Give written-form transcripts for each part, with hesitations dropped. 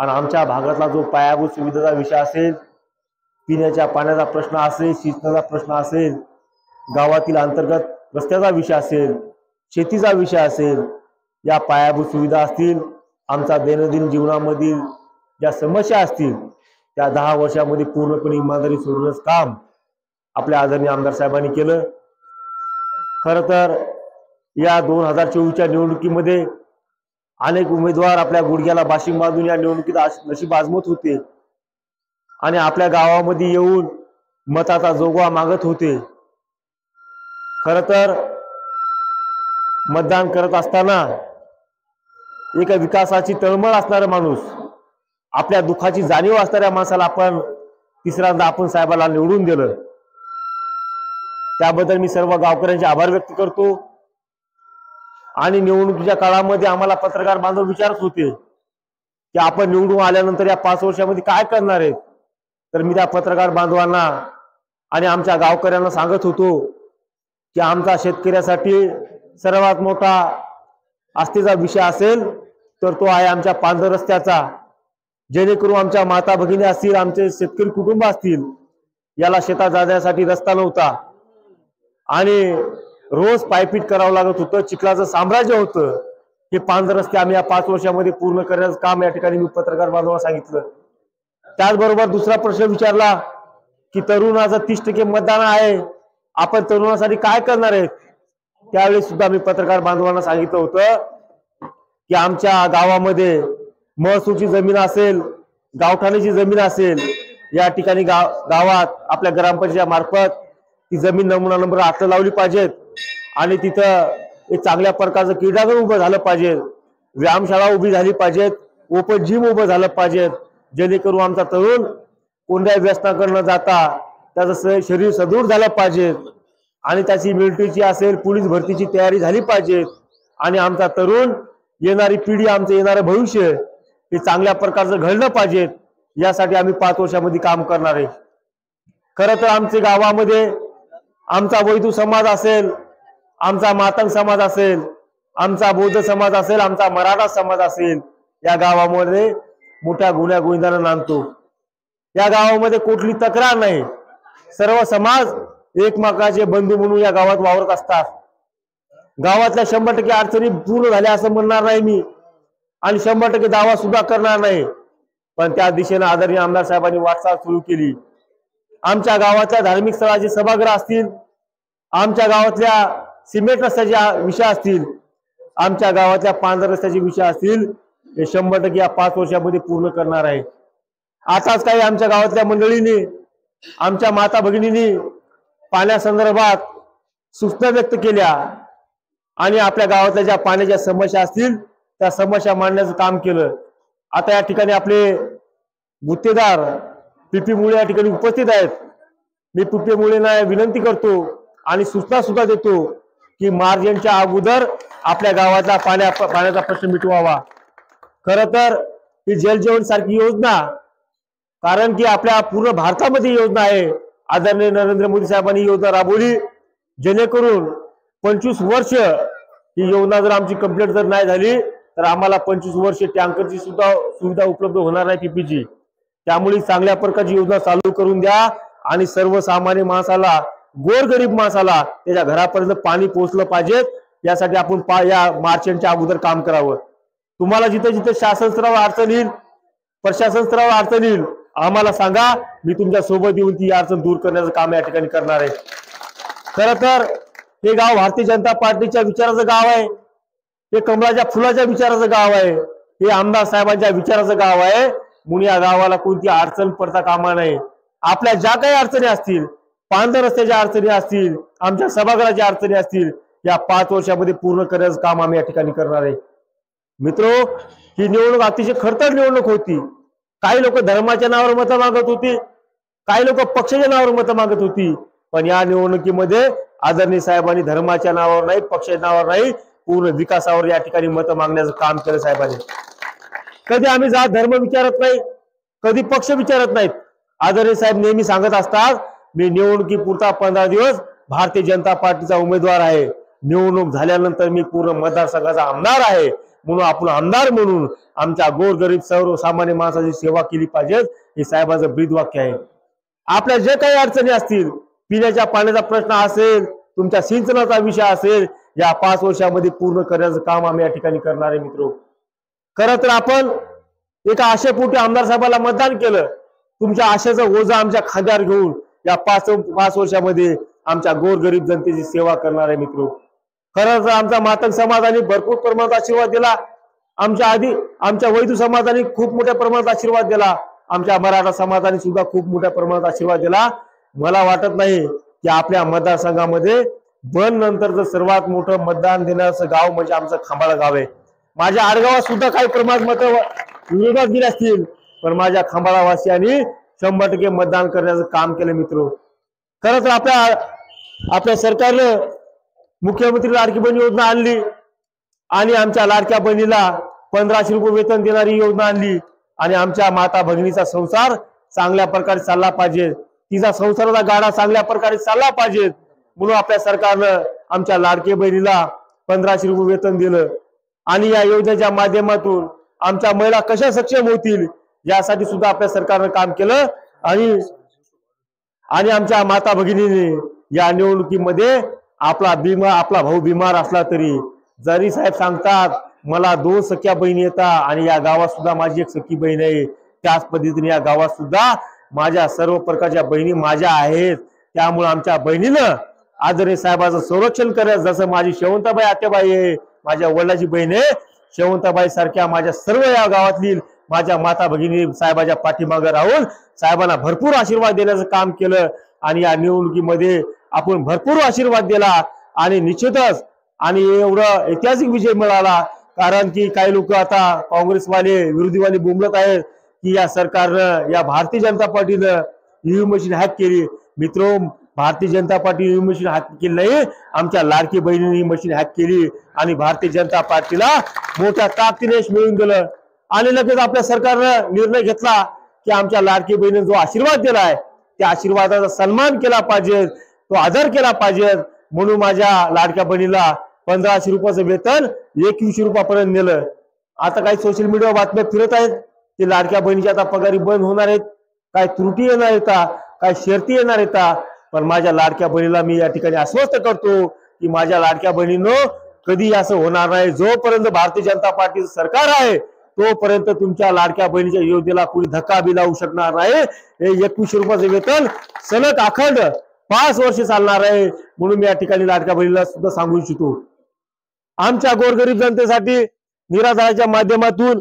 आणि आमच्या भागातला जो पायाभूत सुविधेचा विषय असेल, पिण्याच्या पाण्याचा प्रश्न असेल, सिंचनाचा प्रश्न असेल, गावातील अंतर्गत रस्त्याचा विषय असेल, शेतीचा विषय असेल, या पायाभूत सुविधा असतील, आमचा दैनंदिन जीवनामधील ज्या समस्या असतील त्या 10 वर्षामध्ये पूर्णपणे इमानदारी सोडूनच काम आपल्या आदरणीय आमदार साहेबांनी केलं। खरं तर या 2024च्या निवडणुकीमध्ये अनेक उमेदवार आपल्या गुडघ्याला बाशिंग बांधून या निवडणुकीत नशीब आजमत होते आणि आपल्या गावामध्ये येऊन मताचा जोगवा मागत होते। खरं तर मतदान करत असताना एका विकासाची तळमळ असणारा माणूस, आपल्या दुःखाची जाणीव असणाऱ्या माणसाला आपण तिसऱ्यांदा आपण साहेबाला निवडून दिलं, त्याबद्दल मी सर्व गावकऱ्यांचे आभार व्यक्त करतो। आणि निवडणुकीच्या काळामध्ये आम्हाला पत्रकार बांधव विचारत होते की आपण निवडून आल्यानंतर या 5 वर्षामध्ये काय करणार आहेत, तर मी त्या पत्रकार बांधवांना आणि आमच्या गावकऱ्यांना सांगत होतो की आमचा शेतकऱ्यासाठी सर्वात मोठा आस्थेचा विषय असेल तर तो आहे आमच्या पांढर रस्त्याचा, जेणेकरून आमच्या माता भगिनी असतील, आमचे शेतकरी कुटुंब असतील, याला शेतात जाण्यासाठी रस्ता नव्हता आणि रोज पायपीट करावं लागत होतं, चिखलाचं साम्राज्य होतं। हे पांढर रस्ते आम्ही या 5 वर्षामध्ये पूर्ण करण्याचं काम या ठिकाणी मी पत्रकार बांधवांना सांगितलं। त्याचबरोबर दुसरा प्रश्न विचारला की तरुणाचं 30% मतदान आहे, आपण तरुणासाठी काय करणार आहेत, त्यावेळी सुद्धा मी पत्रकार बांधवांना सांगितलं होतं की आमच्या गावामध्ये महसूलची जमीन असेल, गावठाणाची जमीन असेल, या ठिकाणी गावात आपल्या ग्रामपंचायत मार्फत ती जमीन नमुना नंबर 8 लावली पाहिजेत आणि तिथं एक चांगल्या प्रकारचं क्रीडांगण उभं झालं पाहिजे, व्यायामशाळा उभी झाली पाहिजेत, ओपन जिम उभं झालं पाहिजेत, जेणेकरून आमचा तरुण कोणत्याही व्यसनाकडे न जाता त्याचं शरीर सदृढ झालं पाहिजे आणि त्याची मिलिटरीची असेल, पोलीस भरतीची तयारी झाली पाहिजे आणि आमचा तरुण, येणारी पिढी, आमचं येणारं भविष्य हे चांगल्या प्रकारचं घडलं पाहिजे, यासाठी आम्ही 5 वर्षामध्ये काम करणार आहे। खरं तर आमच्या गावामध्ये आमचा वैदू समाज असेल, आमचा मातंग समाज असेल, आमचा बौद्ध समाज असेल, आमचा मराठा समाज असेल, या गावामध्ये मोठ्या गुन्ह्या गोविंदानं नांदतो। या गावामध्ये कुठली तक्रार नाही, सर्व समाज एकमेकाचे बंधू म्हणून या गावात वावरत असतात। गावातल्या 100% अडचणी पूर्ण झाल्या असं म्हणणार नाही मी आणि 100% दावा सुद्धा करणार नाही, पण त्या दिशेने आदरणीय आमदार साहेबांनी वाटचाल सुरू केली। आमच्या गावातल्या धार्मिक स्थळाचे सभागृह असतील, आमच्या गावातल्या सिमेंट रस्त्याचे विषय असतील, आमच्या गावातल्या पांढर रस्त्याचे विषय असतील, हे 100% या 5 वर्षामध्ये पूर्ण करणार आहे। आताच काही आमच्या गावातल्या मंडळींनी, आमच्या माता भगिनींनी पाण्यासंदर्भात सूचना व्यक्त केल्या आणि आपल्या गावातल्या ज्या पाण्याच्या समस्या असतील त्या समस्या मांडण्याचं काम केलं। आता या ठिकाणी आपले गुत्तेदार पीपी मुळे या ठिकाणी उपस्थित आहेत। मी पीपी मुळेंना विनंती करतो आणि सूचना सुद्धा देतो की मार्चच्या अगोदर आपल्या गावाचा पाण्याचा प्रश्न मिटवावा। खरं तर ही जल जीवन सारखी योजना, कारण की आपल्या पूर्ण भारतामध्ये योजना आहे, आदरणीय नरेंद्र मोदी साहेबांनी योजना राबवली, जेणेकरून 25 वर्ष ही योजना जर आमची कंप्लीट जर नाही झाली तर आम्हाला 25 वर्ष टँकरची सुद्धा सुविधा उपलब्ध होणार नाही पीपीची। त्यामुळे चांगल्या प्रकारची योजना चालू करून द्या आणि सर्वसामान्य माणसाला, गोरगरीब माणसाला त्याच्या घरापर्यंत पाणी पोहोचलं पाहिजे, यासाठी आपण या मार्चच्या अगोदर काम करावं। तुम्हाला जिथे जिथे शासन स्तरावर अडचण येईल, प्रशासन स्तरावर अडचण येईल, आम्हाला सांगा, मी तुमच्या सोबत येऊन ती अडचण दूर करण्याचं काम या ठिकाणी करणार आहे। खरं तर हे गाव भारतीय जनता पार्टीच्या विचाराचं गाव आहे, हे कमळाच्या फुलाच्या विचाराचं गाव आहे, हे आमदार साहेबांच्या विचाराचं गाव आहे, म्हणून या गावाला कोणती अडचण पडता कामा नये। आपल्या ज्या काही अडचणी असतील, पांढर रस्त्याच्या अडचणी असतील, आमच्या सभागृहाच्या अडचणी असतील, या 5 वर्षामध्ये पूर्ण करण्याचं काम आम्ही या ठिकाणी करणार आहे। मित्रो, ही निवडणूक अतिशय खरतर निवडणूक होती। काही लोक धर्माच्या नावावर मतं मागत होती, काही लोक पक्षाच्या नावावर मतं मागत होती, पण या निवडणुकीमध्ये आदरणीय साहेबांनी धर्माच्या नावावर नाही, पक्षाच्या नावावर नाही, पूर्ण विकासावर या ठिकाणी मतं मागण्याचं काम केलं साहेबांनी। कधी आम्ही जात धर्म विचारत नाही, कधी पक्ष विचारत नाहीत। आदरणीय साहेब नेहमी सांगत असतात, मी निवडणुकीपुरता 15 दिवस भारतीय जनता पार्टीचा उमेदवार आहे, निवडणूक झाल्यानंतर मी पूर्ण मतदारसंघाचा आमदार आहे म्हणून आपण आमदार म्हणून आमच्या गोरगरीब सर्वसामान्य माणसाची सेवा केली पाहिजे, हे साहेबांचं ब्रीद वाक्य आहे. आपल्या जे काही अडचणी असतील, पिण्याच्या पाण्याचा प्रश्न असेल, तुमच्या सिंचनाचा विषय असेल, या 5 वर्षामध्ये पूर्ण करण्याचं काम आम्ही या ठिकाणी करणार आहे. मित्र, खरं तर आपण एका आशेपोटी आमदार साहेबाला मतदान केलं. तुमच्या आशेचं ओझं आमच्या खांद्यावर घेऊन या 5 वर्षामध्ये आमच्या गोरगरीब जनतेची सेवा करणार आहे. मित्र, खरं तर आमचा मातंग समाजाने भरपूर प्रमाणात आशीर्वाद दिला. आमच्या वैदू समाजाने खूप मोठ्या प्रमाणात आशीर्वाद दिला. आमच्या मराठा समाजाने सुद्धा खूप मोठ्या प्रमाणात आशीर्वाद दिला. मला वाटत नाही की आपल्या मतदारसंघामध्ये बन नंतरचं सर्वात मोठं मतदान देण्याचं गाव म्हणजे आमचं खंबाळा गाव आहे. माझ्या आडगावात सुद्धा काही प्रमाणात मतं विरोधात दिली असतील, पण माझ्या खंबाळा वासियांनी 100% मतदान करण्याचं काम केलं. मित्र, खरं तर आपल्या सरकारनं मुख्यमंत्री लाडकी बहीण योजना आणली आणि आमच्या लाडक्या बहिणीला 1500 रुपये वेतन देणारी योजना आणली आणि आमच्या माता भगिनीचा संसार चांगल्या प्रकारे चालला पाहिजे, तिचा संसाराचा गाडा चांगल्या प्रकारे चालला पाहिजे म्हणून आपल्या सरकारनं आमच्या लाडकी बहिणीला 1500 रुपये वेतन दिलं. आणि या योजनेच्या माध्यमातून आमच्या महिला कशा सक्षम होतील यासाठी सुद्धा आपल्या सरकारनं काम केलं. आणि आमच्या माता भगिनीने या निवडणुकीमध्ये आपला भाऊ बिमार असला तरी, जरी साहेब सांगतात मला 2 सख्या बहिणी येतात आणि या गावात सुद्धा माझी एक सख्खी बहीण आहे, त्याच पद्धतीने या गावात सुद्धा माझ्या सर्व प्रकारच्या बहिणी माझ्या आहेत. त्यामुळे आमच्या बहिणीनं आदरणीय साहेबांचं संरक्षण करायचं. जसं माझी शेवंताबाई आत्याबाई आहे, माझ्या वडिलाची बहीण आहे, शेवंताबाई सारख्या माझ्या सर्व या गावातली माझ्या माता भगिनी साहेबाच्या पाठीमागे राहून साहेबांना भरपूर आशीर्वाद देण्याचं काम केलं. आणि या निवडणुकीमध्ये आपण भरपूर आशीर्वाद दिला आणि निश्चितच आणि एवढा ऐतिहासिक विजय मिळाला. कारण की काही लोक आता काँग्रेसवाले विरोधीवाले बोंबलत आहेत की या सरकारनं, या भारतीय जनता पार्टीनं ईव्हीएम मशीन हॅक केली. मित्रो, Bharatiya Janata party EVM machine hack केली नाही, आमच्या लाडकी बहिणीने मशीन हॅक केली आणि भारतीय जनता पार्टीला मोठ्या ताकदीने यश मिळवून दिलं. आणि लगेच आपल्या सरकारनं निर्णय घेतला की आमच्या लाडकी बहिणीने जो आशीर्वाद दिलाय त्या आशीर्वादाचा सन्मान केला पाहिजे, तो आदर केला पाहिजे. म्हणून माझ्या लाडक्या बहिणीला 1500 रुपयाचं वेतन 2100 रुपयापर्यंत नेलं. आता काही सोशल मीडियावर बातम्या फिरत आहेत की लाडक्या बहिणीच्या आता पगारी बंद होणार आहेत, काय त्रुटी येणार येतात, काय शर्ती येणार येतात. पण माझ्या लाडक्या बहिणीला मी या ठिकाणी आश्वस्त करतो की माझ्या लाडक्या बहिणीनं कधी असं होणार नाही. जोपर्यंत भारतीय जनता पार्टीचं सरकार आहे तोपर्यंत तुमच्या लाडक्या बहिणीच्या योजनेला कोणी धक्का बी लावू शकणार नाही. हे 2100 रुपयाचं वेतन सलग अखंड 5 वर्ष चालणार आहे. म्हणून मी या ठिकाणी लाडक्या बहिणीला सुद्धा सांगू इच्छितो, आमच्या गोरगरीब जनतेसाठी निराधाराच्या माध्यमातून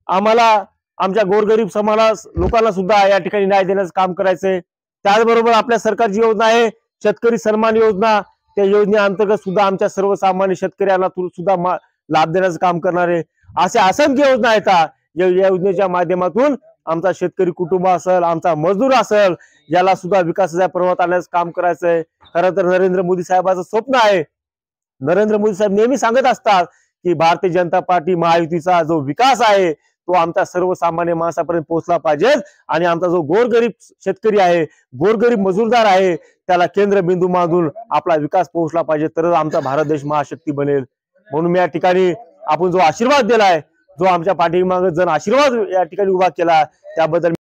आम्हाला आमच्या गोरगरीब समाज लोकांना सुद्धा या ठिकाणी न्याय देण्याचं काम करायचंय. त्याचबरोबर आपल्या सरकारची योजना आहे शेतकरी सन्मान योजना, त्या योजनेअंतर्गत सुद्धा आमच्या सर्वसामान्य शेतकऱ्यांना सुद्धा लाभ देण्याचं काम करणार आहे. अशा असंख्य योजना आहेत. या योजनेच्या माध्यमातून आमचा शेतकरी कुटुंब असेल, आमचा मजदूर असेल, याला सुद्धा विकासाच्या पर्वत आणण्याचं काम करायचंय. खरं तर नरेंद्र मोदी साहेबांचं स्वप्न आहे. नरेंद्र मोदी साहेब नेहमी सांगत असतात की भारतीय जनता पार्टी महायुतीचा जो विकास आहे तो आमच्या सर्वसामान्य माणसापर्यंत पोहोचला पाहिजे आणि आमचा जो गोरगरीब शेतकरी आहे, गोरगरीब मजूरदार आहे, त्याला केंद्रबिंदू मानून आपला विकास पोहोचला पाहिजे, तरच आमचा भारत देश महाशक्ती बनेल. म्हणून मी या ठिकाणी आपण जो आशीर्वाद दिलाय, जो आमच्या पाठीमागे जण आशीर्वाद या ठिकाणी उभा केला त्याबद्दल